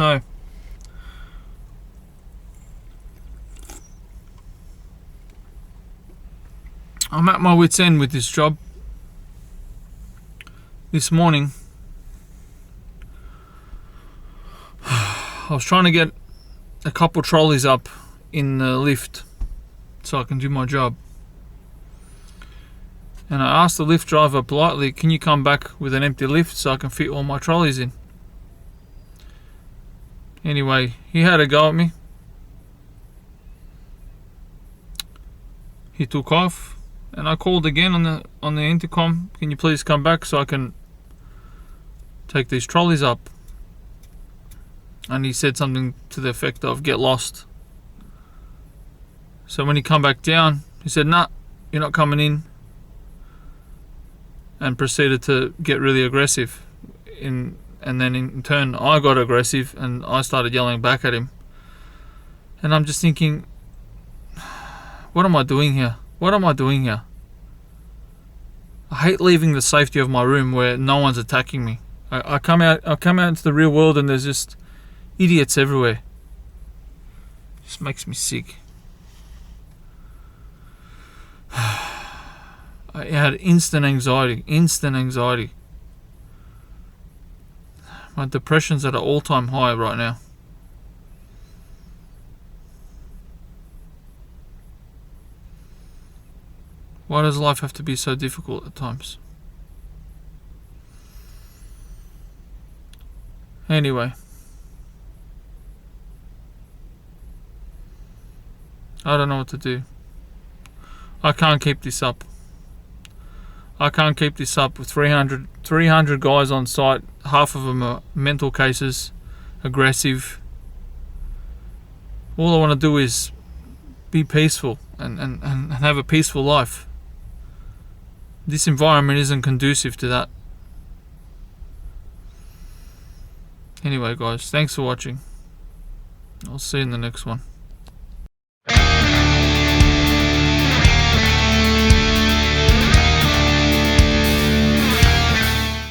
So I'm at my wit's end with this job. This morning I was trying to get a couple trolleys up in the lift so I can do my job. And I asked the lift driver politely, can you come back with an empty lift so I can fit all my trolleys in? Anyway, he had a go at me. He took off, and I called again on the intercom, can you please come back so I can take these trolleys up? And he said something to the effect of, get lost. So when he come back down, he said, nah, you're not coming in, and proceeded to get really aggressive. And then in turn I got aggressive and I started yelling back at him. And I'm just thinking, what am I doing here? What am I doing here? I hate leaving the safety of my room where no one's attacking me. I come out into the real world and there's just idiots everywhere. It just makes me sick. I had instant anxiety. My depression's at an all-time high right now. Why does life have to be so difficult at times? Anyway, I don't know what to do. I can't keep this up. I can't keep this up with 300 guys on site. Half of them are mental cases, aggressive. All I want to do is be peaceful and have a peaceful life. This environment isn't conducive to that. Anyway guys, thanks for watching. I'll see you in the next one.